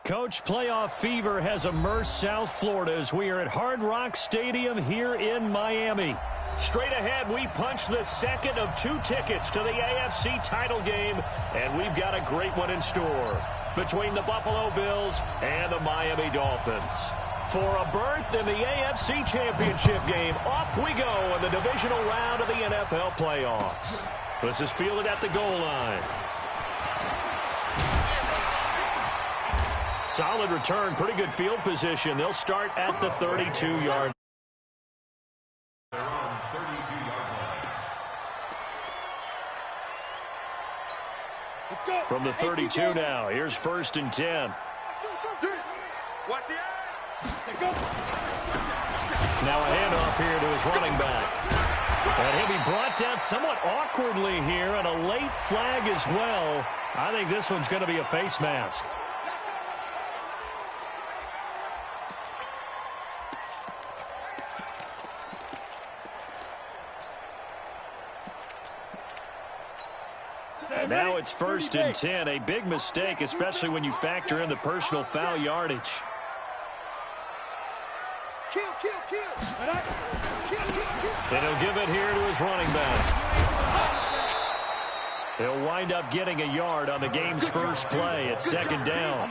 Coach, playoff fever has immersed South Florida as we are at Hard Rock Stadium here in Miami. Straight ahead, we punch the second of 2 tickets to the AFC title game, and we've got a great one in store between the Buffalo Bills and the Miami Dolphins. For a berth in the AFC Championship game, off we go in the divisional round of the NFL playoffs. This is fielded at the goal line. Solid return, pretty good field position. They'll start at the 32-yard. From the 32 now, here's 1st and 10. Now a handoff here to his running back. And he'll be brought down somewhat awkwardly here, and a late flag as well. I think this one's going to be a face mask. And now it's 1st and 10, a big mistake, especially when you factor in the personal foul yardage. And he'll give it here to his running back. He'll wind up getting a yard on the game's first play at 2nd down.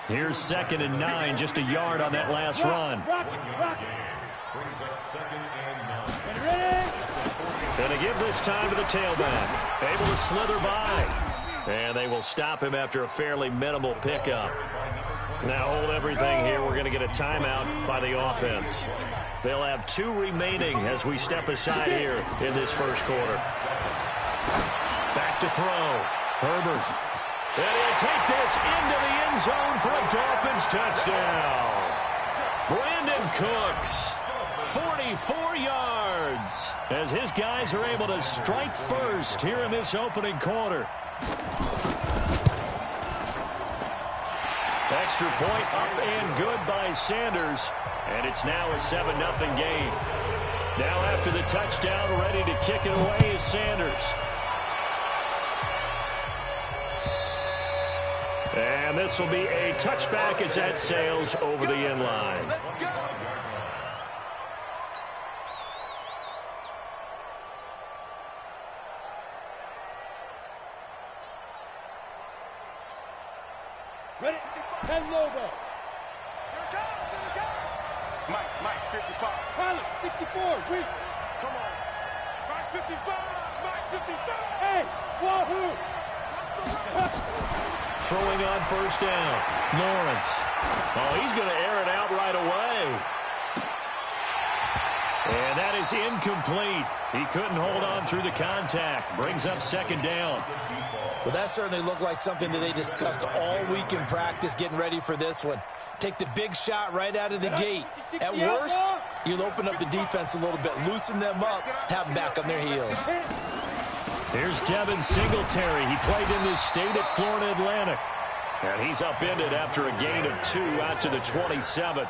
Here's 2nd and 9, just a yard on that last run. And to give this time to the tailback. Able to slither by. And they will stop him after a fairly minimal pickup. Now hold everything here. We're going to get a timeout by the offense. They'll have 2 remaining as we step aside here in this first quarter. Back to throw. Herbert. And he'll take this into the end zone for a Dolphins touchdown. Brandon Cooks. 44 yards as his guys are able to strike first here in this opening quarter. Extra point up and good by Sanders, and it's now a 7-0 game. Now after the touchdown, ready to kick it away is Sanders. And this will be a touchback as that sails over the end line. Ready? 10 logo. Mike, 55. Pilot, 64. Reach. Come on. Mike, 55. Mike, 55. Hey, wahoo. Throwing on 1st down. Lawrence. Oh, he's going to air it out right away. And that is incomplete. He couldn't hold on through the contact. Brings up 2nd down. Well, that certainly looked like something that they discussed all week in practice getting ready for this one. Take the big shot right out of the gate. At worst, you'll open up the defense a little bit, loosen them up, have them back on their heels. Here's Devin Singletary. He played in this state at Florida Atlantic. And he's upended after a gain of 2 out to the 27.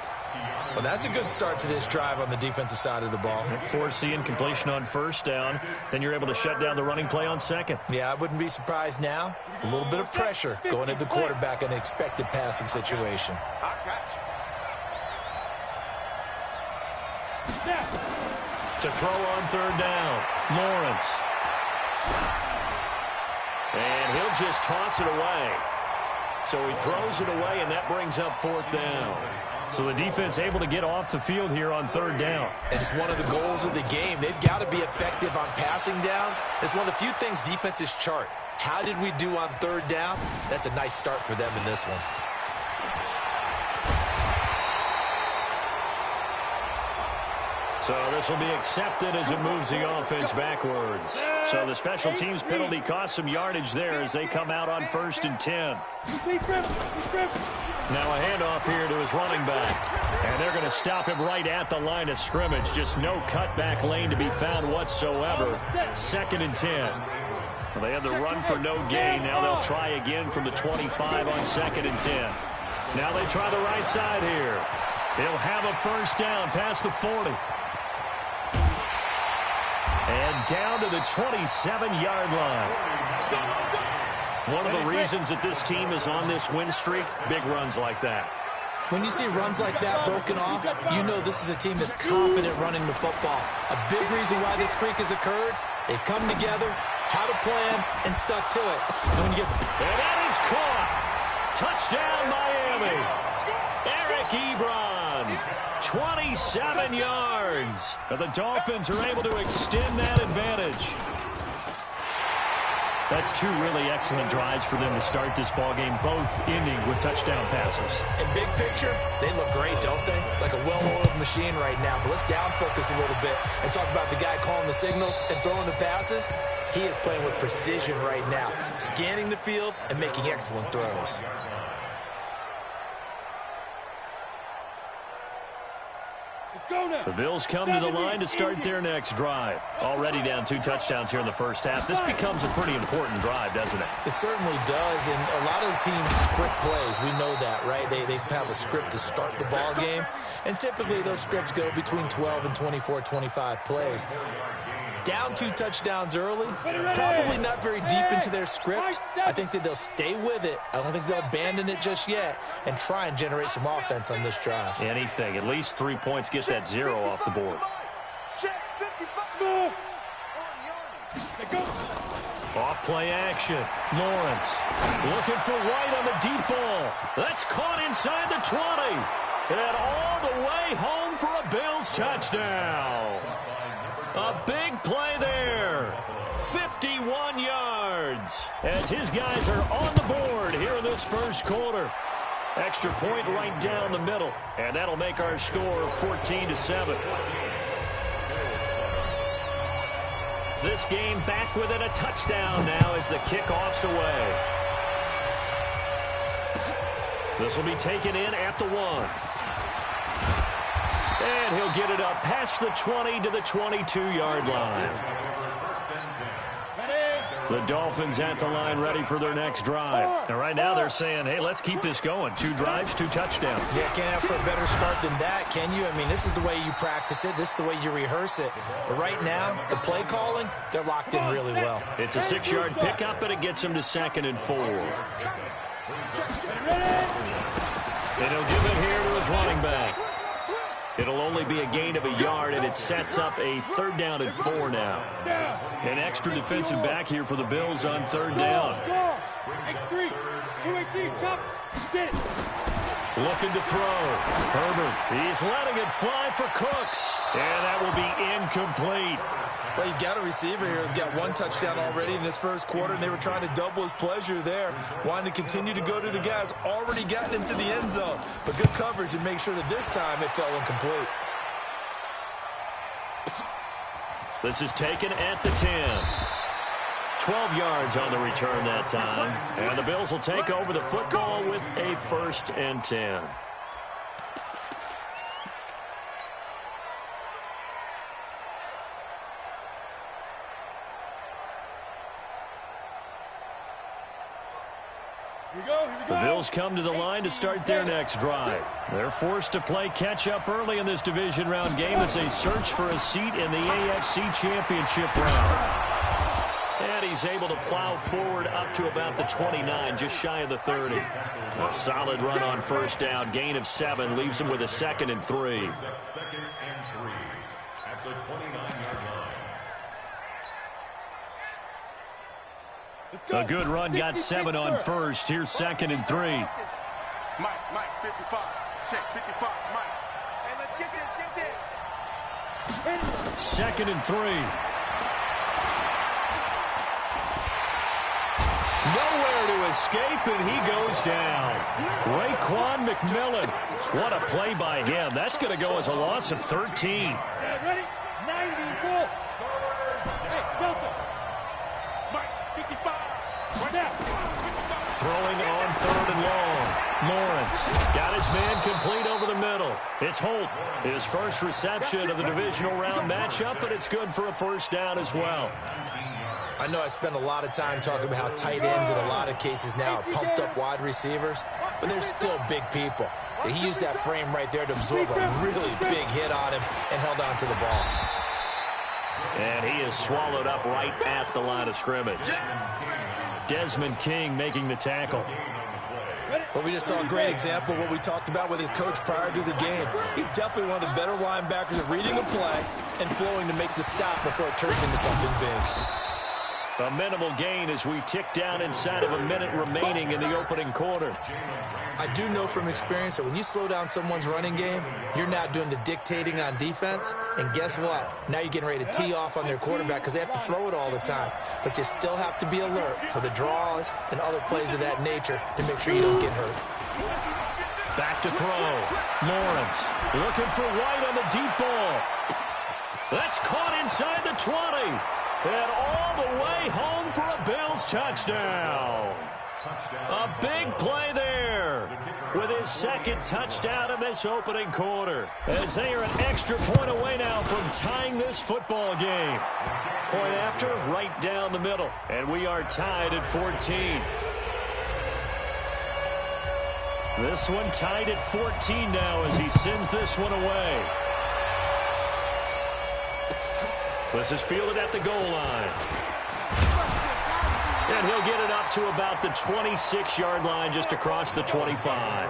Well, that's a good start to this drive on the defensive side of the ball. Force the incompletion on 1st down. Then you're able to shut down the running play on 2nd. Yeah, I wouldn't be surprised now. A little bit of pressure going at the quarterback in an expected passing situation. To throw on 3rd down, Lawrence. And he'll just toss it away. So he throws it away, and that brings up 4th down. So the defense able to get off the field here on 3rd down. And it's one of the goals of the game. They've got to be effective on passing downs. It's one of the few things defenses chart. How did we do on 3rd down? That's a nice start for them in this one. So this will be accepted as it moves the offense backwards. So the special teams penalty cost some yardage there as they come out on 1st and 10. Now a handoff here to his running back. And they're going to stop him right at the line of scrimmage. Just no cutback lane to be found whatsoever. 2nd and 10. Well, they had the run for no gain. Now they'll try again from the 25 on 2nd and 10. Now they try the right side here. He'll have a 1st down past the 40. And down to the 27-yard line. One of the reasons that this team is on this win streak, big runs like that. When you see runs like that broken off, you know this is a team that's confident running the football. A big reason why this streak has occurred, they've come together, had a plan, and stuck to it. And that is caught. Touchdown, Miami. Eric Ebron, 27 yards. And the Dolphins are able to extend that advantage. That's two really excellent drives for them to start this ballgame, both ending with touchdown passes. In big picture, they look great, don't they? Like a well-oiled machine right now. But let's down focus a little bit and talk about the guy calling the signals and throwing the passes. He is playing with precision right now, scanning the field and making excellent throws. The Bills come to the line to start their next drive. Already down 2 touchdowns here in the first half. This becomes a pretty important drive, doesn't it? It certainly does, and a lot of the teams script plays. We know that, right? They have a script to start the ball game, and typically those scripts go between 12 and 24, 25 plays. Down 2 touchdowns early, probably not very deep into their script. I think that they'll stay with it. I don't think they'll abandon it just yet and try and generate some offense on this drive. Anything. At least 3 points. Get that 0 off the board. Off play action. Lawrence looking for White on the deep ball. That's caught inside the 20. And all the way home for a Bills touchdown. A big play there. 51 yards. As his guys are on the board here in this first quarter. Extra point right down the middle. And that'll make our score 14-7. This game back within a touchdown now as the kickoff's away. This will be taken in at the 1. And he'll get it up past the 20 to the 22-yard line. The Dolphins at the line ready for their next drive. And right now they're saying, hey, let's keep this going. 2 drives, 2 touchdowns. Yeah, can't ask for a better start than that, can you? I mean, this is the way you practice it. This is the way you rehearse it. But right now, the play calling, they're locked in really well. It's a 6-yard pickup, and it gets him to 2nd and 4. And he'll give it here to his running back. It'll only be a gain of a yard, and it sets up a 3rd down and 4 now. An extra defensive back here for the Bills on 3rd down. X3, 218, chop, get it. Looking to throw. Herbert, he's letting it fly for Cooks. And that will be incomplete. Well, you've got a receiver here who's got 1 touchdown already in this first quarter, and they were trying to double his pleasure there, wanting to continue to go to the guys already gotten into the end zone. But good coverage and make sure that this time it fell incomplete. This is taken at the 10. 12 yards on the return that time. And the Bills will take over the football with a 1st and 10. The Bills come to the line to start their next drive. They're forced to play catch-up early in this division round game as they search for a seat in the AFC Championship round. And he's able to plow forward up to about the 29, just shy of the 30. A solid run on 1st down, gain of 7, leaves him with a 2nd and 3. A good run, got 7 on 1st. Here's 2nd and 3. Mike, 55. Check, 55, Mike. Hey, let's get this. 2nd and 3. Nowhere to escape, and he goes down. Raekwon McMillan. What a play by him. That's going to go as a loss of 13. Ready? 90, go. Hey, Delta. Mike, 55. Throwing on 3rd and long. Lawrence got his man complete over the middle. It's Holt, his first reception of the divisional round matchup, but it's good for a 1st down as well. I know I spend a lot of time talking about how tight ends in a lot of cases now are pumped up wide receivers, but they're still big people. He used that frame right there to absorb a really big hit on him and held on to the ball. And he is swallowed up right at the line of scrimmage. Desmond King making the tackle. Well, we just saw a great example of what we talked about with his coach prior to the game. He's definitely one of the better linebackers at reading a play and flowing to make the stop before it turns into something big. A minimal gain as we tick down inside of a minute remaining in the opening quarter. I do know from experience that when you slow down someone's running game, you're not doing the dictating on defense. And guess what? Now you're getting ready to tee off on their quarterback because they have to throw it all the time. But you still have to be alert for the draws and other plays of that nature to make sure you don't get hurt. Back to throw. Lawrence looking for White on the deep ball. That's caught inside the 20. And all the way home for a Bills touchdown. A big play there with his second touchdown in this opening quarter. As they are an extra point away now from tying this football game. Point after, right down the middle. And we are tied at 14. This one tied at 14 now as he sends this one away. This is fielded at the goal line. And he'll get it up to about the 26-yard line just across the 25.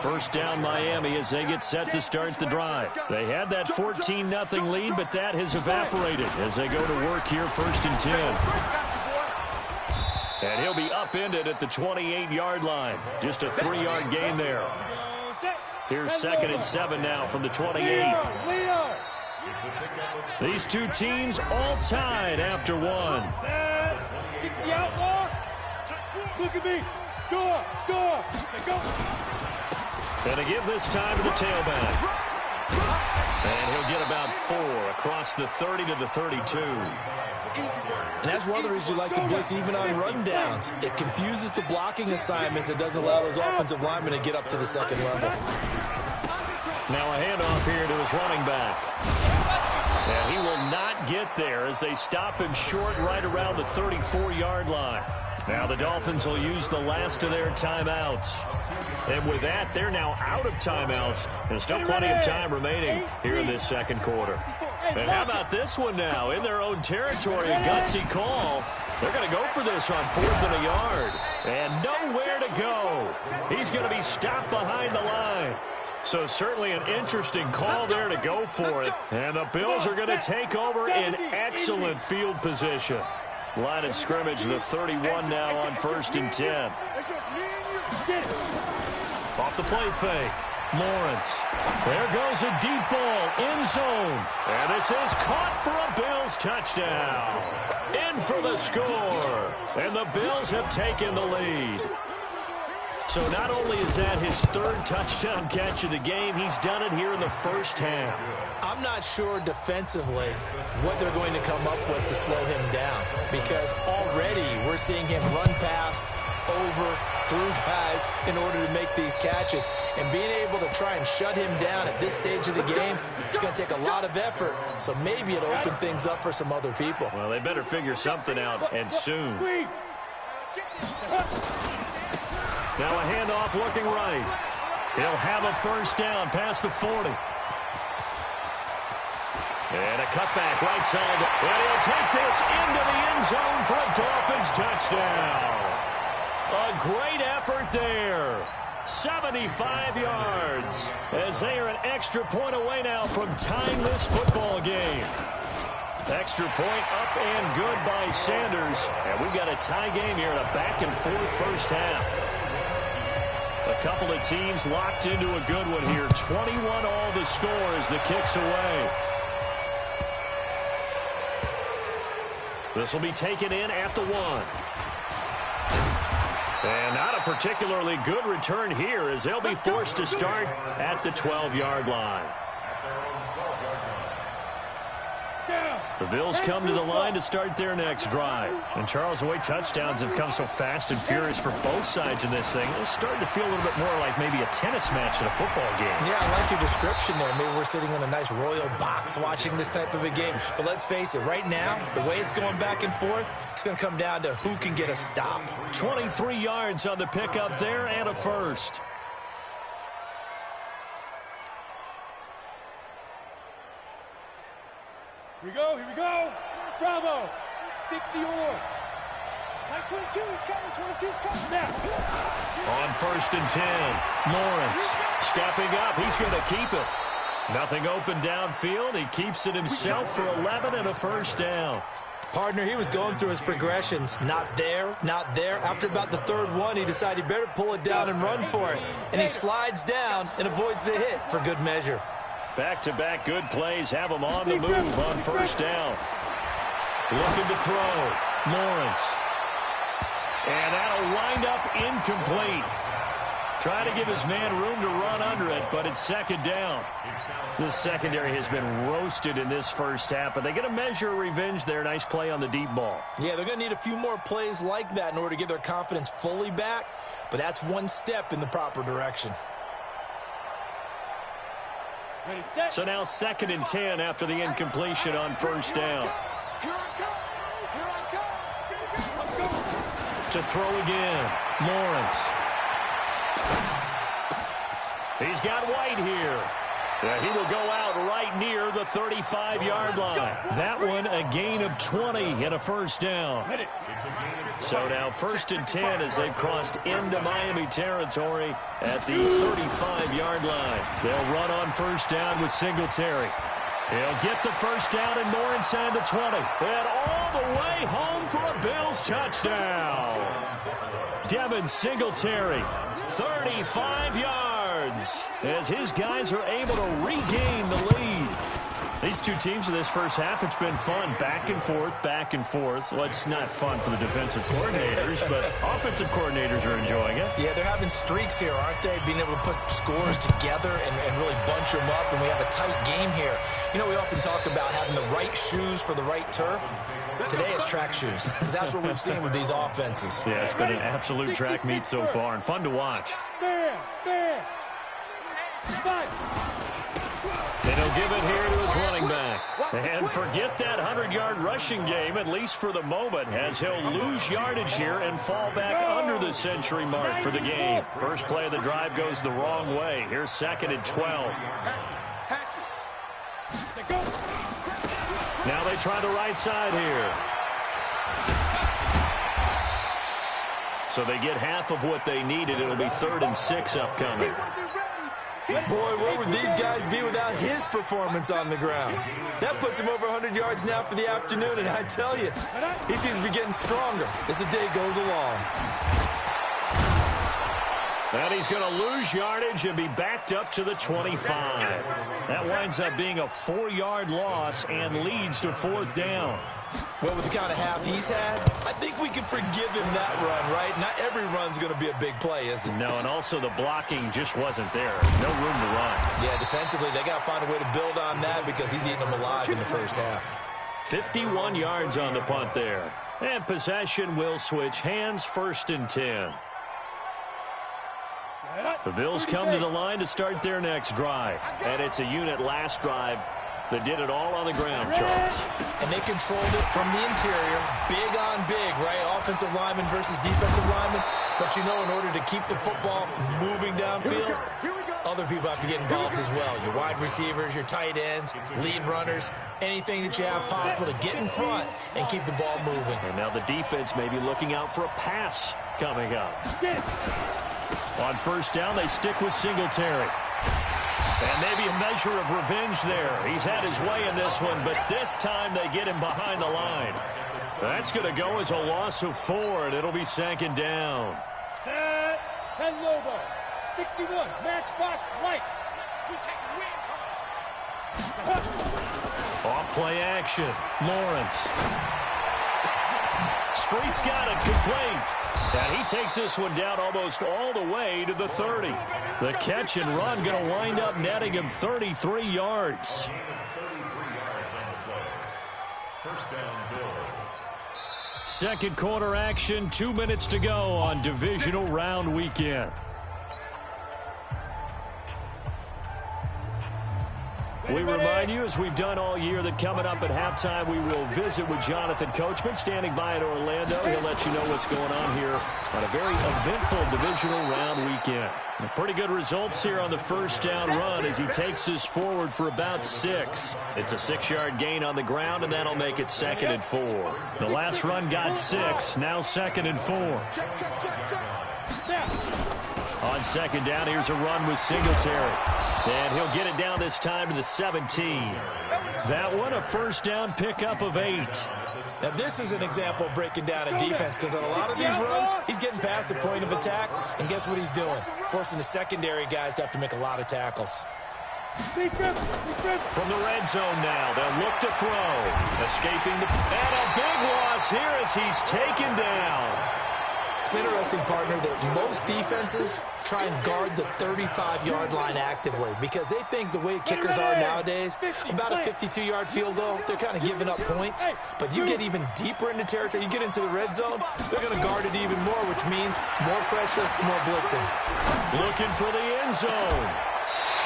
First down Miami as they get set to start the drive. They had that 14-0 lead, but that has evaporated as they go to work here first and 10. And he'll be upended at the 28-yard line. Just a 3-yard gain there. Here's second and 7 now from the 28. These two teams all tied after one. 60 outlaw. Look at me. Door. Go. And to give this time to the tailback. And he'll get about 4 across the 30 to the 32. And that's one of the reasons you like to blitz even on rundowns. It confuses the blocking assignments. It doesn't allow those offensive linemen to get up to the second level. Now a handoff here to his running back. And he will not get there as they stop him short right around the 34-yard line. Now the Dolphins will use the last of their timeouts. And with that, they're now out of timeouts. And still plenty of time remaining here in this second quarter. And how about this one now? In their own territory, a gutsy call. They're going to go for this on 4th and a yard. And nowhere to go. He's going to be stopped behind the line. So certainly an interesting call there to go for it. And the Bills are going to take over in excellent field position. Line of scrimmage, the 31 now on 1st and 10. Off the play fake. Lawrence. There goes a deep ball. End zone. And this is caught for a Bills touchdown. In for the score. And the Bills have taken the lead. So not only is that his 3rd touchdown catch of the game, he's done it here in the first half. I'm not sure defensively what they're going to come up with to slow him down, because already we're seeing him run past, over, through guys in order to make these catches. And being able to try and shut him down at this stage of the game, it's going to take a lot of effort. So maybe it'll open things up for some other people. Well, they better figure something out, and soon. Now a handoff looking right. He'll have a first down past the 40. And a cutback right side. And he'll take this into the end zone for a Dolphins touchdown. A great effort there. 75 yards. As they are an extra point away now from tying this football game. Extra point up and good by Sanders. And we've got a tie game here in a back-and-forth first half. A couple of teams locked into a good one here. 21 all the score as the kick's away. This will be taken in at the 1. And not a particularly good return here as they'll be forced to start at the 12-yard line. The Bills come to the line to start their next drive. And Charles, the way touchdowns have come so fast and furious for both sides in this thing, it's starting to feel a little bit more like maybe a tennis match in a football game. Yeah, I like your description there. Maybe we're sitting in a nice royal box watching this type of a game. But let's face it, right now, the way it's going back and forth, it's going to come down to who can get a stop. 23 yards on the pickup there and a first. Here we go. Bravo. 60 yours. Like 22, he's coming. 22's coming now. On 1st and 10, Lawrence stepping up. He's going to keep it. Nothing open downfield. He keeps it himself for 11 and a first down. Partner, he was going through his progressions. Not there, not there. After about the third one, he decided he better pull it down and run for it. And he slides down and avoids the hit for good measure. Back-to-back good plays have him on the move on 1st down. Looking to throw. Lawrence. And that'll wind up incomplete. Trying to give his man room to run under it, but it's 2nd down. The secondary has been roasted in this first half, but they get a measure of revenge there. Nice play on the deep ball. Yeah, they're going to need a few more plays like that in order to get their confidence fully back, but that's one step in the proper direction. Ready, set. So now 2nd and 10 after the incompletion on 1st down. To throw again, Lawrence. He's got White here. He will go out right near the 35-yard line. That one a gain of 20 and a first down. So now 1st and 10 as they've crossed into Miami territory at the 35-yard line. They'll run on 1st down with Singletary. He'll get the first down and more inside the 20. And all the way home for a Bills touchdown. Devin Singletary, 35 yards, as his guys are able to regain the lead. These two teams in this first half, it's been fun. Back and forth, back and forth. Well, it's not fun for the defensive coordinators, but offensive coordinators are enjoying it. Yeah, they're having streaks here, aren't they? Being able to put scores together and really bunch them up, and we have a tight game here. You know, we often talk about having the right shoes for the right turf. Today it's track shoes. That's what we've seen with these offenses. Yeah, it's been an absolute track meet so far and fun to watch. Bam, bam. Fight. And he'll give it here to his running back. And forget that 100-yard rushing game, at least for the moment, as he'll lose yardage here and fall back under the century mark for the game. First play of the drive goes the wrong way. Here's 2nd and 12. Now they try the right side here. So they get half of what they needed. It'll be 3rd and 6 upcoming. Boy, where would these guys be without his performance on the ground? That puts him over 100 yards now for the afternoon, and I tell you, he seems to be getting stronger as the day goes along. And he's going to lose yardage and be backed up to the 25. That winds up being a 4-yard loss and leads to 4th down. Well, with the kind of half he's had, I think we can forgive him that run, right? Not every run's going to be a big play, is it? No, and also the blocking just wasn't there. No room to run. Yeah, defensively, they got to find a way to build on that because he's eating them alive in the first half. 51 yards on the punt there. And possession will switch hands, 1st and 10. The Bills come to the line to start their next drive. And it's a unit last drive that did it all on the ground, Charles. And they controlled it from the interior, big on big, right? Offensive lineman versus defensive lineman. But you know, in order to keep the football moving downfield, other people have to get involved as well. Your wide receivers, your tight ends, lead runners, anything that you have possible to get in front and keep the ball moving. And now the defense may be looking out for a pass coming up. On 1st down, they stick with Singletary. And maybe a measure of revenge there. He's had his way in this one, but this time they get him behind the line. That's going to go as a loss of 4, and it'll be 2nd down. Set. 10 Lobo. 61. Matchbox Lights. Off play action. Lawrence. Street's got it. Complete. And he takes this one down almost all the way to the 30. The catch and run going to wind up netting him 33 yards. Second quarter action, 2 minutes to go on divisional round weekend. We remind you, as we've done all year, that coming up at halftime, we will visit with Jonathan Coachman, standing by in Orlando. He'll let you know what's going on here on a very eventful divisional round weekend. Pretty good results here on the first down run as he takes us forward for about 6. It's a 6-yard gain on the ground, and that'll make it 2nd and 4. The last run got 6, now 2nd and 4. On 2nd down, here's a run with Singletary. And he'll get it down this time to the 17. That one, a first down pickup of 8. Now, this is an example of breaking down a defense, because on a lot of these runs, he's getting past the point of attack, and guess what he's doing? Forcing the secondary guys to have to make a lot of tackles. From the red zone now, they'll look to throw. Escaping the... And a big loss here as he's taken down. It's interesting, partner, that most defenses try and guard the 35-yard line actively because they think the way kickers are nowadays, about a 52-yard field goal, they're kind of giving up points. But you get even deeper into territory, you get into the red zone, they're going to guard it even more, which means more pressure, more blitzing. Looking for the end zone.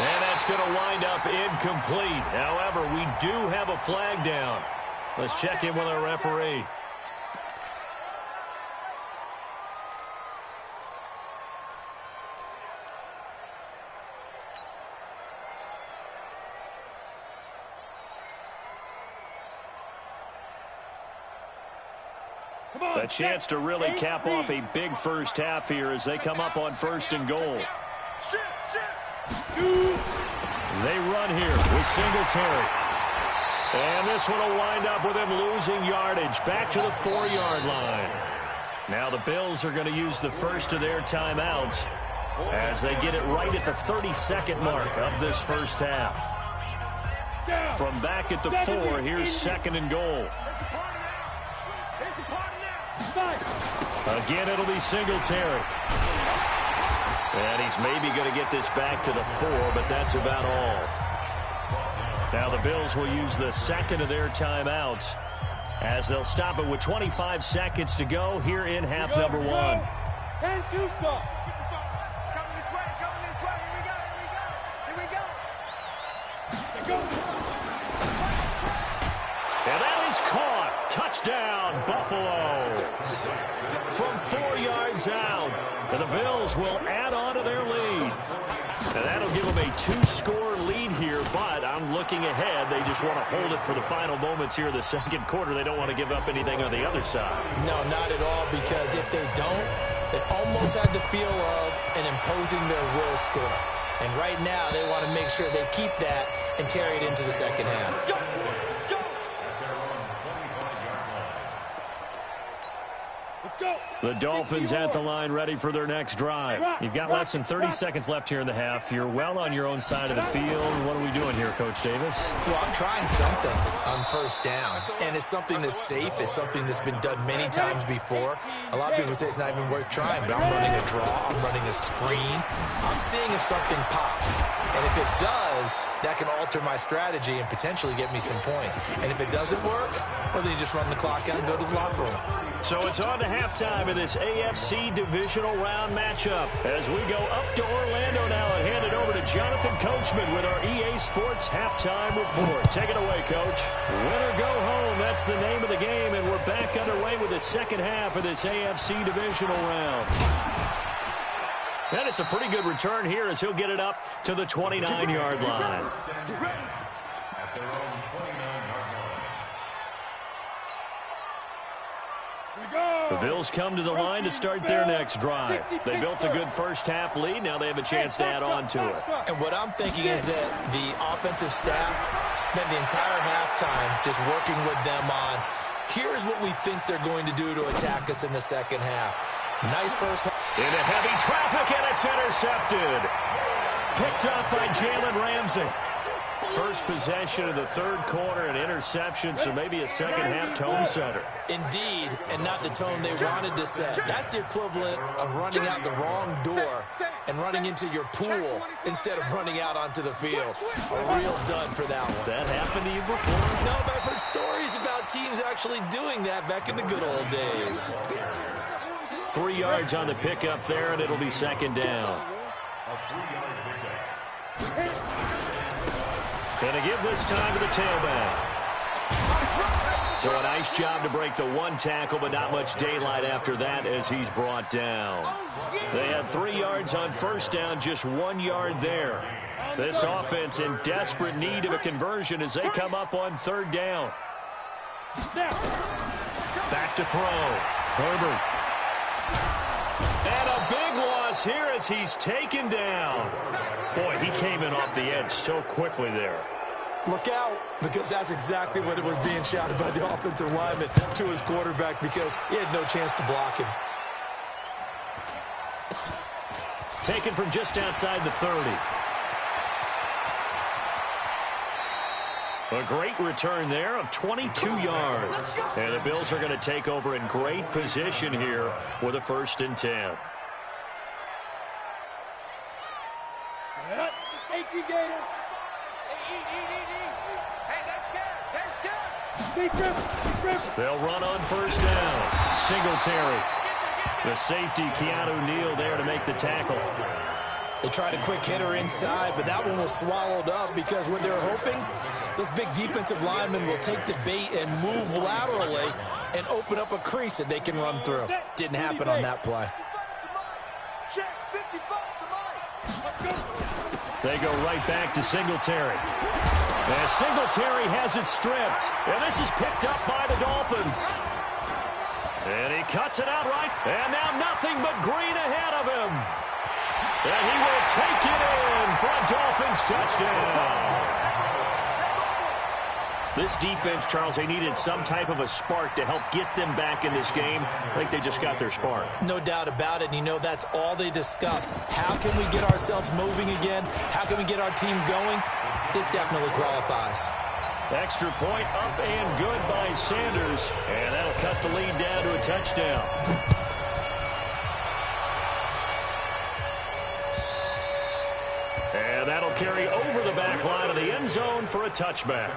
And that's going to wind up incomplete. However, we do have a flag down. Let's check in with our referee. A chance to really cap off a big first half here as they come up on 1st and goal. They run here with Singletary. And this one will wind up with him losing yardage back to the 4-yard line. Now the Bills are going to use the first of their timeouts as they get it right at the 32nd mark of this first half. From back at the 4, here's 2nd and goal. Again, it'll be Singletary. And he's maybe going to get this back to the 4, but that's about all. Now the Bills will use the 2nd of their timeouts as they'll stop it with 25 seconds to go here in half number 1. 10-2 stop. Coming this way, here we go. And that is caught. Touchdown, Buffalo. From 4 yards out. And the Bills will add on to their lead. And that'll give them a 2-score lead here, but I'm looking ahead. They just want to hold it for the final moments here of the 2nd quarter. They don't want to give up anything on the other side. No, not at all, because if they don't, it almost had the feel of an imposing their will score. And right now, they want to make sure they keep that and carry it into the 2nd half. The Dolphins at the line ready for their next drive. You've got less than 30 seconds left here in the half. You're well on your own side of the field. What are we doing here, Coach Davis? Well, I'm trying something on 1st down, and it's something that's safe. It's something that's been done many times before. A lot of people say it's not even worth trying, but I'm running a draw. I'm running a screen. I'm seeing if something pops, and if it does, that can alter my strategy and potentially get me some points. And if it doesn't work, well, then you just run the clock out and go to the locker room. So it's on to halftime of this AFC divisional round matchup as we go up to Orlando now and hand it over to Jonathan Coachman with our EA Sports halftime report. Take it away, Coach. Win or go home, that's the name of the game, and we're back underway with the 2nd half of this AFC divisional round. And it's a pretty good return here as he'll get it up to the 29-yard line. The Bills come to the line to start their next drive. They built a good first half lead. Now they have a chance to add on to it. And what I'm thinking is that the offensive staff spent the entire halftime just working with them on, here's what we think they're going to do to attack us in the 2nd half. Nice first half. Into heavy traffic, and it's intercepted. Picked up by Jalen Ramsey. First possession of the 3rd quarter, an interception, so maybe a 2nd half tone setter. Indeed, and not the tone they wanted to set. That's the equivalent of running out the wrong door and running into your pool instead of running out onto the field. A real dud for that one. Has that happened to you before? No, but I've heard stories about teams actually doing that back in the good old days. 3 yards on the pickup there, and it'll be 2nd down. Gonna give this time to the tailback. So a nice job to break the one tackle, but not much daylight after that as he's brought down. They had 3 yards on first down, just 1 yard there. This offense in desperate need of a conversion as they come up on third down. Back to throw. Herbert. And a big loss here as he's taken down. Boy, he came in off the edge so quickly there. Look out, because that's exactly what it was being shouted by the offensive lineman to his quarterback because he had no chance to block him. Taken from just outside the 30. A great return there of 22 yards. And the Bills are going to take over in great position here with a 1st and 10. They'll run on first down. Singletary. The safety, Keanu Neal, there to make the tackle. They tried a quick hitter inside, but that one was swallowed up because what they're hoping, those big defensive linemen will take the bait and move laterally and open up a crease that they can run through. Didn't happen on that play. They go right back to Singletary. And Singletary has it stripped. And this is picked up by the Dolphins. And he cuts it outright. And now nothing but green ahead of him. And he will take it in for a Dolphins touchdown. This defense, Charles, they needed some type of a spark to help get them back in this game. I think they just got their spark. No doubt about it. And you know that's all they discussed. How can we get ourselves moving again? How can we get our team going? This definitely qualifies. Extra point up and good by Sanders. And that'll cut the lead down to a touchdown. And that'll carry over the back line of the end zone for a touchback.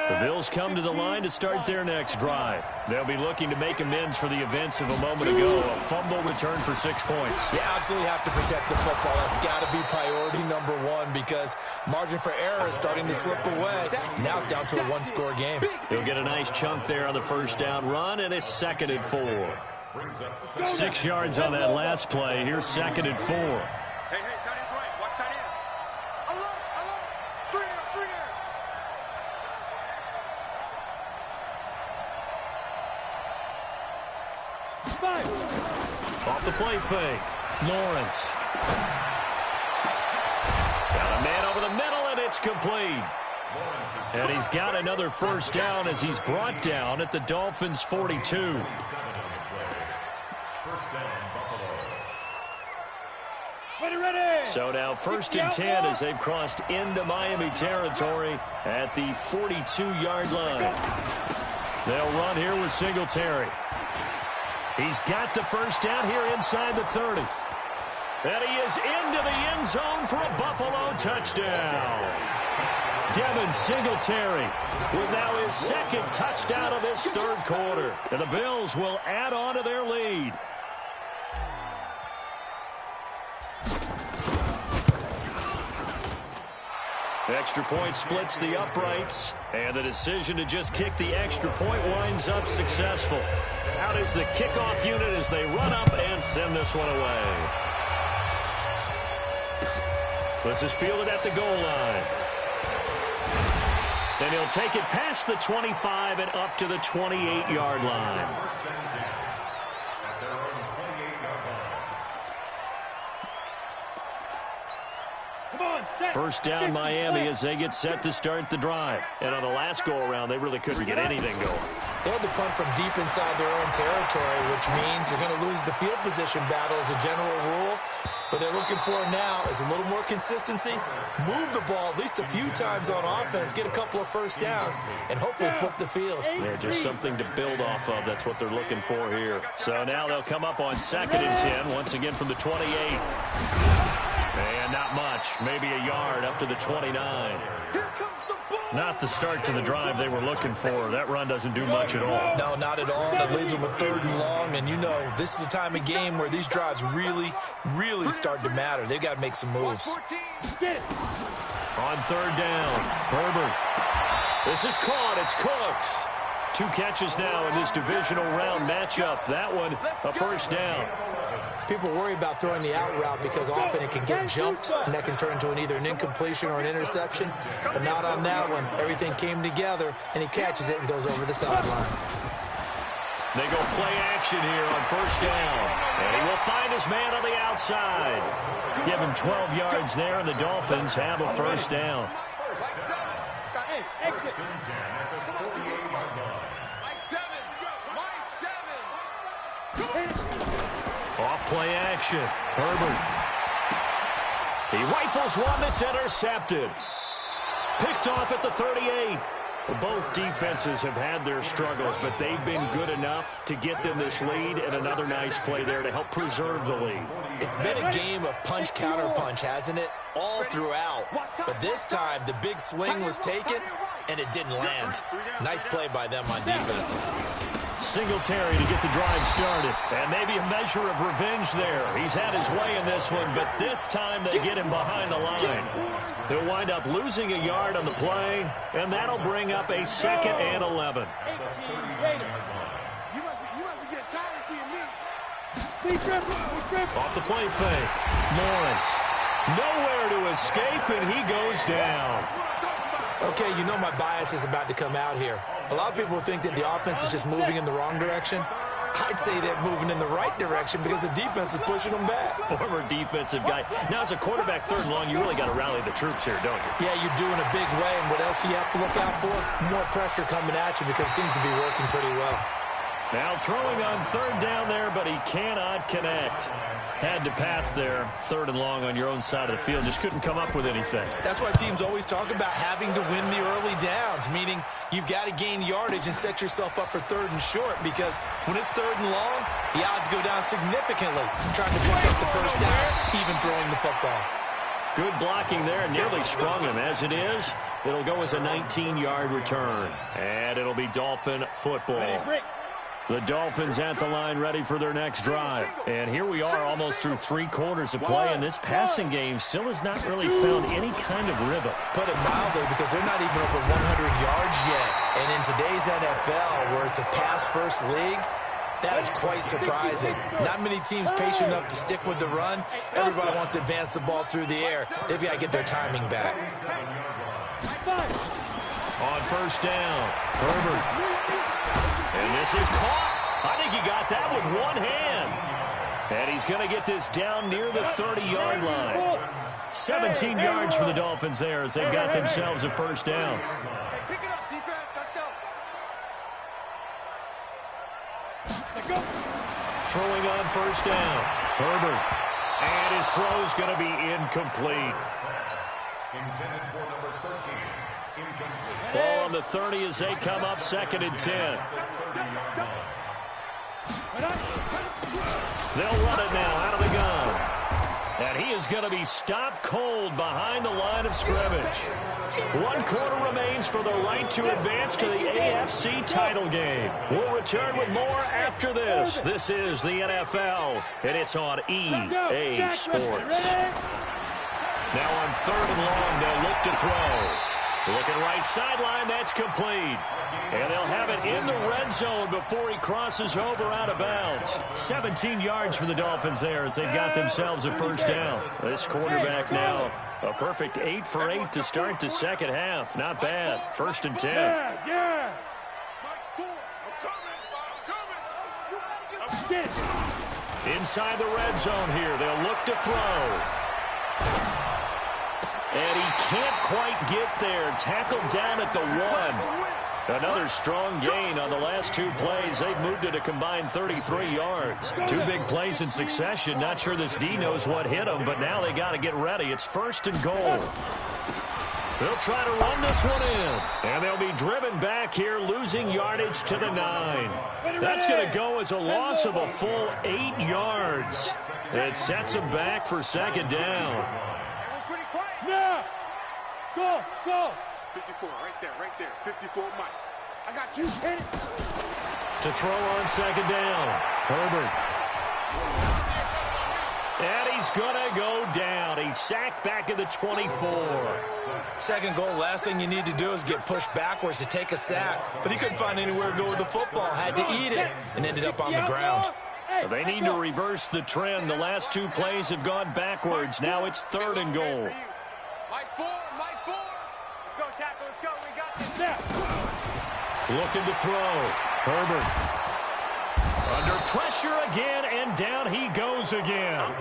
The Bills come to the line to start their next drive. They'll be looking to make amends for the events of a moment ago. A fumble return for 6 points. You absolutely have to protect the football. That's got to be priority number one because margin for error is starting to slip away. Now it's down to a one-score game. He'll get a nice chunk there on the first down run, and it's 2nd and 4. 6 yards on that last play. Here's 2nd and 4. Hey, tight end's right. Watch tight end. Alert. 3 there. Off the play fake. Lawrence. Got a man over the middle, and it's complete. And he's got another first down as he's brought down at the Dolphins' 42. So now 1st and 10 as they've crossed into Miami territory at the 42-yard line. They'll run here with Singletary. He's got the first down here inside the 30. And he is into the end zone for a Buffalo touchdown. Devin Singletary with now his 2nd touchdown of this 3rd quarter. And the Bills will add on to their lead. Extra point splits the uprights, and the decision to just kick the extra point winds up successful. Out is the kickoff unit as they run up and send this one away. This is fielded at the goal line. And he'll take it past the 25 and up to the 28-yard line. First down Miami as they get set to start the drive. And on the last go-around, they really couldn't get anything going. They had to punt from deep inside their own territory, which means you're going to lose the field position battle as a general rule. What they're looking for now is a little more consistency, move the ball at least a few times on offense, get a couple of first downs, and hopefully flip the field. Yeah, just something to build off of. That's what they're looking for here. So now they'll come up on 2nd and 10, once again from the 28. And not much, maybe a yard up to the 29. Here comes the ball. Not the start to the drive they were looking for. That run doesn't do much at all. No, not at all. That leaves them with 3rd and long, and you know this is the time of game where these drives really, really start to matter. They've got to make some moves. On 3rd down, Herbert. This is caught. It's Cooks. 2 catches now in this divisional round matchup. That one, a first down. People worry about throwing the out route because often it can get jumped, and that can turn into either an incompletion or an interception. But not on that one. Everything came together, and he catches it and goes over the sideline. They go play action here on 1st down. And he will find his man on the outside. Give him 12 yards there, and the Dolphins have a first down. Exit. Off play action. Herbert. He rifles one that's intercepted. Picked off at the 38. Both defenses have had their struggles, but they've been good enough to get them this lead, and another nice play there to help preserve the lead. It's been a game of punch-counter-punch, hasn't it? All throughout. But this time, the big swing was taken, and it didn't land. Nice play by them on defense. Singletary to get the drive started. And maybe a measure of revenge there. He's had his way in this one, but this time they get him behind the line. They'll wind up losing a yard on the play, and that'll bring up a 2nd and 11. You must be getting tired of seeing me. Off the play fake. Lawrence. Nowhere to escape, and he goes down. Okay, you know my bias is about to come out here. A lot of people think that the offense is just moving in the wrong direction. I'd say they're moving in the right direction because the defense is pushing them back. Former defensive guy. Now, as a quarterback 3rd and long, you really got to rally the troops here, don't you? Yeah, you do in a big way. And what else do you have to look out for? More pressure coming at you because it seems to be working pretty well. Now throwing on 3rd down there, but he cannot connect. Had to pass there, 3rd and long on your own side of the field. Just couldn't come up with anything. That's why teams always talk about having to win the early downs, meaning you've got to gain yardage and set yourself up for 3rd and short, because when it's 3rd and long, the odds go down significantly trying to pick up the first down, even throwing the football. Good blocking there, nearly sprung him. As it is, it'll go as a 19-yard return. And it'll be Dolphin football. The Dolphins at the line, ready for their next drive. And here we are almost through 3 quarters of play, and this passing game still has not really found any kind of rhythm. Put it mildly, because they're not even over 100 yards yet. And in today's NFL, where it's a pass-first league, that is quite surprising. Not many teams patient enough to stick with the run. Everybody wants to advance the ball through the air. They've got to get their timing back. On 1st down, Herbert. And this is caught. I think he got that with one hand. And he's going to get this down near the 30-yard line. 17 yards for the Dolphins there as they've got themselves a first down. Hey, pick it up, defense. Let's go. Throwing on 1st down, Herbert. And his throw's going to be incomplete. Intended for number 13. Incomplete. Ball on the 30 as they come up 2nd and 10. They'll run it now out of the gun. And he is going to be stopped cold behind the line of scrimmage. 1 quarter remains for the right to advance to the AFC title game. We'll return with more after this. This is the NFL, and it's on EA Sports. Now on 3rd and long, they'll look to throw. Looking right sideline, that's complete. And they'll have it in the red zone before he crosses over out of bounds. 17 yards for the Dolphins there as they've got themselves a first down. This quarterback now, a perfect 8 for 8 to start the second half. Not bad. 1st and 10. Yeah. Inside the red zone here, they'll look to throw. And he can't quite get there. Tackled down at the 1. Another strong gain on the last 2 plays. They've moved it a combined 33 yards. 2 big plays in succession. Not sure this D knows what hit him, but now they got to get ready. It's 1st and goal. They'll try to run this one in. And they'll be driven back here, losing yardage to the 9. That's going to go as a loss of a full 8 yards. It sets them back for 2nd down. Go. 54, right there. 54, Mike. I got you. Hit it. To throw on second down. Herbert. And he's going to go down. He's sacked back at the 24. Second goal, last thing you need to do is get pushed backwards to take a sack. But he couldn't find anywhere to go with the football. Had to eat it and ended up on the ground. They need to reverse the trend. The last two plays have gone backwards. Now it's third and goal. Mike 4. Let's go, tackle. Let's go. We got this. Now. Looking to throw. Herbert. Under pressure again, and down he goes again.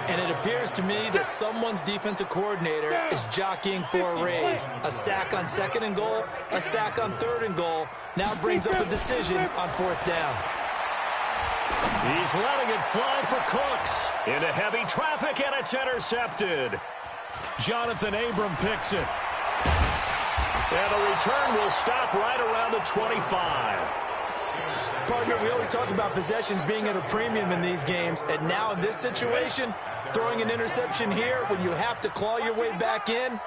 And it appears to me that someone's defensive coordinator is jockeying for a raise. A sack on second and goal, a sack on third and goal. Now brings up a decision on fourth down. He's letting it fly for Cooks. Into heavy traffic, and it's intercepted. Jonathan Abram picks it. And the return will stop right around the 25. Partner, we always talk about possessions being at a premium in these games, and now in this situation, throwing an interception here when you have to claw your way back in,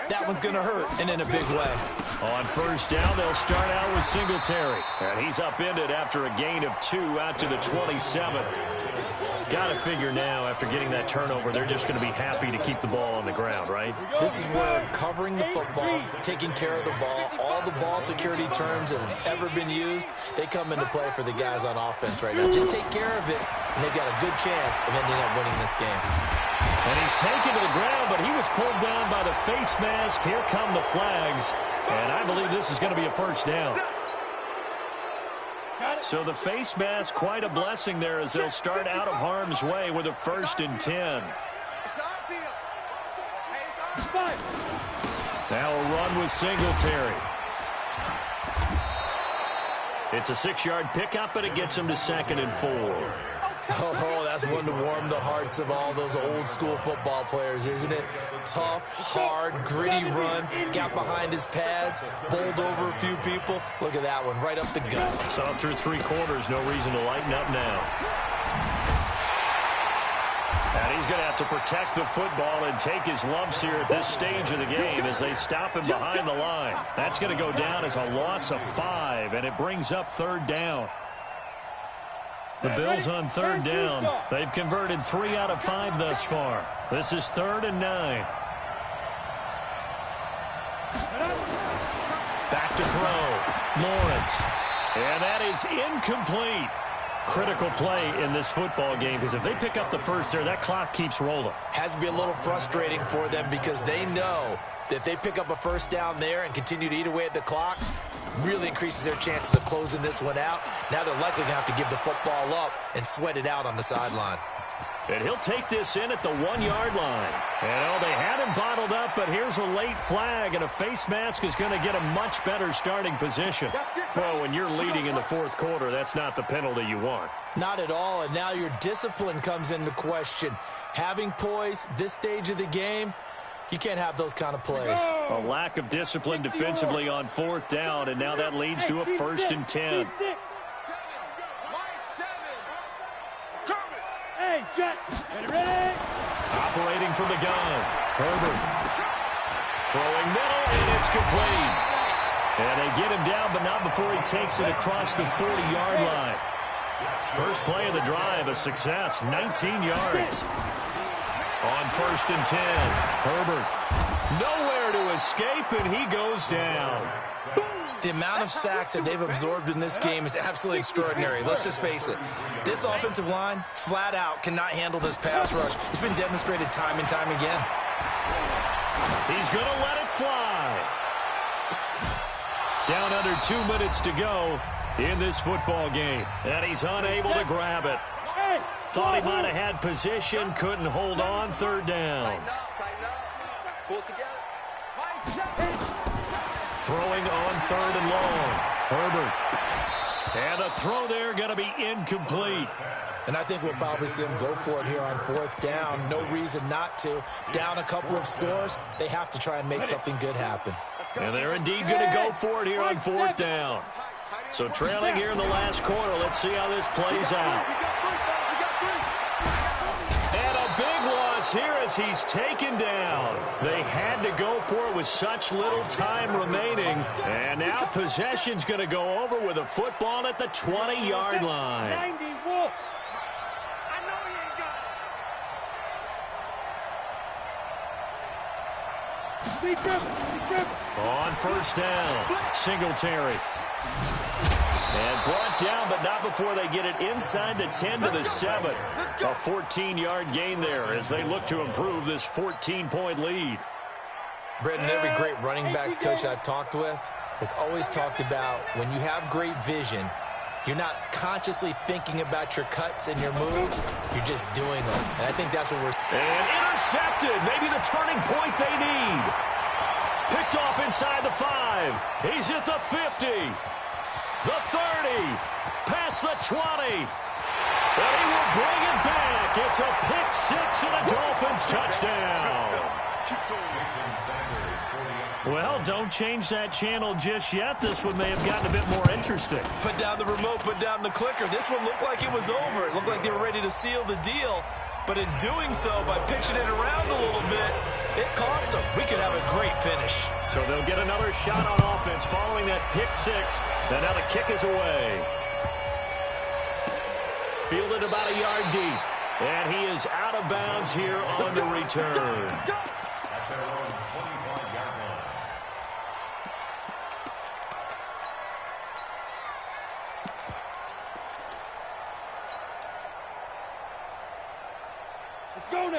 that one's going to hurt, and in a big way. On first down, they'll start out with Singletary, and he's upended after a gain of 2 out to the 27. Got to figure now, after getting that turnover, they're just going to be happy to keep the ball on the ground, right? This is where covering the football, taking care of the ball, all the ball security terms that have ever been used, they come into play for the guys on offense right now. Just take care of it, and they've got a good chance of ending up winning this game. And he's taken to the ground, but he was pulled down by the face mask. Here come the flags, and I believe this is going to be a first down. So the face mask, quite a blessing there as they'll start out of harm's way with a 1st and 10. Now a run with Singletary. It's a 6-yard pickup, and it gets him to 2nd and 4. Oh, that's one to warm the hearts of all those old-school football players, isn't it? Tough, hard, gritty run, got behind his pads, bowled over a few people. Look at that one, right up the gut. Saw through 3 quarters, no reason to lighten up now. And he's going to have to protect the football and take his lumps here at this stage of the game as they stop him behind the line. That's going to go down as a loss of 5, and it brings up third down. The Bills on third down. They've converted 3 out of 5 thus far. This is 3rd and 9. Back to throw. Lawrence. And that is incomplete. Critical play in this football game because if they pick up the first there, that clock keeps rolling. Has to be a little frustrating for them because they know that if they pick up a first down there and continue to eat away at the clock, really increases their chances of closing this one out. Now they're likely going to have to give the football up and sweat it out on the sideline. And he'll take this in at the 1-yard line. And they had him bottled up, but here's a late flag, and a face mask is going to get a much better starting position. Well, when you're leading in the 4th quarter, that's not the penalty you want. Not at all, and now your discipline comes into question. Having poise this stage of the game, you can't have those kind of plays. A lack of discipline defensively on 4th down, and now that leads to a 1st and 10. Hey, Jet, ready? Operating from the gun. Herbert. Throwing middle, and it's complete. And they get him down, but not before he takes it across the 40-yard line. First play of the drive, a success, 19 yards. On 1st and 10, Herbert. Nowhere to escape, and he goes down. The amount of sacks that they've absorbed in this game is absolutely extraordinary. Let's just face it. This offensive line, flat out, cannot handle this pass rush. It's been demonstrated time and time again. He's going to let it fly. Down under 2 minutes to go in this football game. And he's unable to grab it. Thought he might have had position, couldn't hold on, 3rd down. Pull it together. Throwing on 3rd and long. Herbert. And the throw there going to be incomplete. And I think we'll probably see him go for it here on 4th down. No reason not to. Down a couple of scores, they have to try and make something good happen. And they're indeed going to go for it here on 4th down. So trailing here in the last quarter, let's see how this plays out. And a big loss falls here as he's taken down. They had to go for it with such little time remaining. And now possession's going to go over with a football at the 20-yard line. 90, Wolf. On first down, Singletary. And brought down, but not before they get it inside the 10 to the 7. A 14-yard gain there as they look to improve this 14-point lead. Brendan, every great running backs coach I've talked with has always talked about when you have great vision, you're not consciously thinking about your cuts and your moves. You're just doing them. And I think that's what we're... And intercepted. Maybe the turning point they need. Picked off inside the 5. He's at the 50. The 30. Past the 20. And he will bring it back. It's a pick-6 and a Dolphins touchdown. Well, don't change that channel just yet. This one may have gotten a bit more interesting. Put down the remote, put down the clicker. This one looked like it was over. It looked like they were ready to seal the deal. But in doing so, by pitching it around a little bit, it cost them. We could have a great finish. So they'll get another shot on offense following that pick-6. And now the kick is away. Fielded about a yard deep. And he is out of bounds here on the return.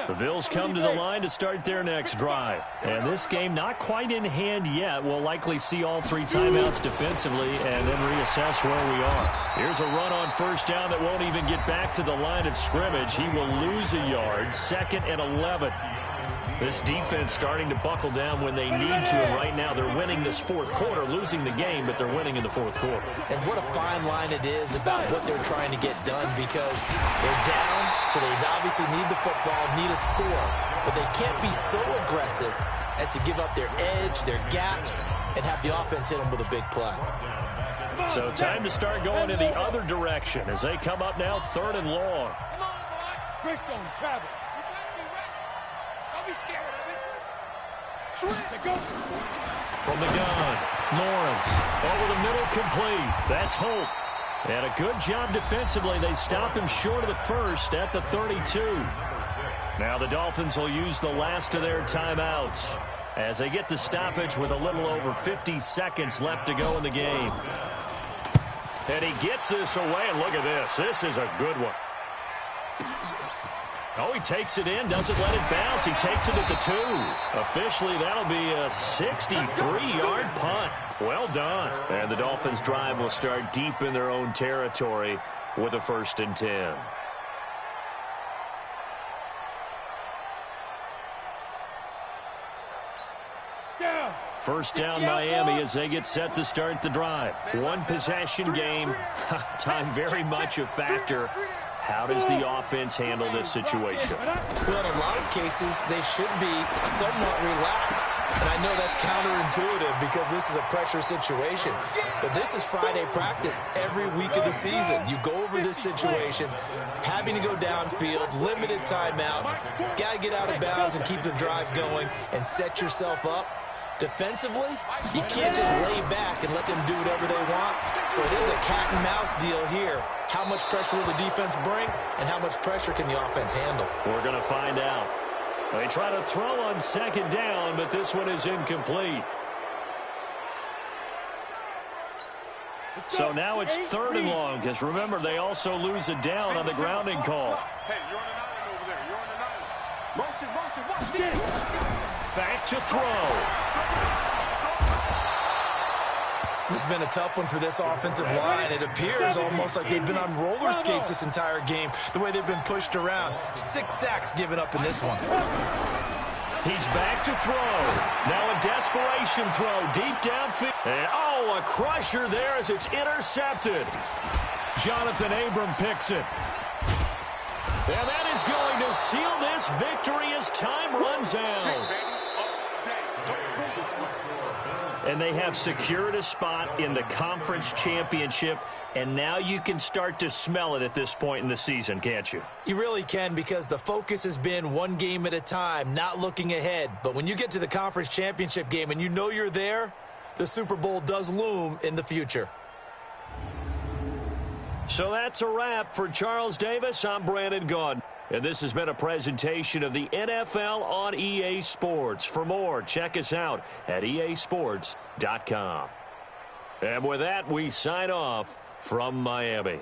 The Bills come to the line to start their next drive. And this game not quite in hand yet. We'll likely see all 3 timeouts defensively and then reassess where we are. Here's a run on first down that won't even get back to the line of scrimmage. He will lose a yard, 2nd and 11. This defense starting to buckle down when they need to, and right now they're winning this 4th quarter, losing the game, but they're winning in the 4th quarter. And what a fine line it is about what they're trying to get done, because they're down, so they obviously need the football, need a score, but they can't be so aggressive as to give up their edge, their gaps, and have the offense hit them with a big play. So time to start going in the other direction as they come up now 3rd and long. Chris don't travel. Don't be scared of it. Go. From the gun, Lawrence over the middle, complete. That's Hope. And a good job defensively. They stop him short of the 1st at the 32. Now the Dolphins will use the last of their timeouts as they get the stoppage with a little over 50 seconds left to go in the game. And he gets this away, and look at this. This is a good one. Oh, he takes it in, doesn't let it bounce. He takes it at the 2. Officially, that'll be a 63-yard punt. Well done. And the Dolphins' drive will start deep in their own territory with a 1st and 10. First down, Miami, as they get set to start the drive. One possession game. Time very much a factor. How does the offense handle this situation? Well, in a lot of cases, they should be somewhat relaxed. And I know that's counterintuitive because this is a pressure situation. But this is Friday practice every week of the season. You go over this situation, having to go downfield, limited timeouts, got to get out of bounds and keep the drive going and set yourself up. Defensively, you can't just lay back and let them do whatever they want. So it is a cat and mouse deal here. How much pressure will the defense bring, and how much pressure can the offense handle? We're going to find out. They try to throw on 2nd down, but this one is incomplete. So now it's 3rd and long, because remember, they also lose a down on the grounding call. Hey, you're on the 9 over there. You're on the 9. Motion, watch this. Back to throw. This has been a tough one for this offensive line. It appears almost like they've been on roller skates this entire game, the way they've been pushed around. 6 sacks given up in this one. He's back to throw. Now a desperation throw deep downfield. And oh, a crusher there as it's intercepted. Jonathan Abram picks it. And that is going to seal this victory as time runs out. And they have secured a spot in the conference championship, and now you can start to smell it at this point in the season, can't you? You really can, because the focus has been one game at a time, not looking ahead. But when you get to the conference championship game and you know you're there, the Super Bowl does loom in the future. So that's a wrap for Charles Davis. I'm Brandon Gaudin. And this has been a presentation of the NFL on EA Sports. For more, check us out at easports.com. And with that, we sign off from Miami.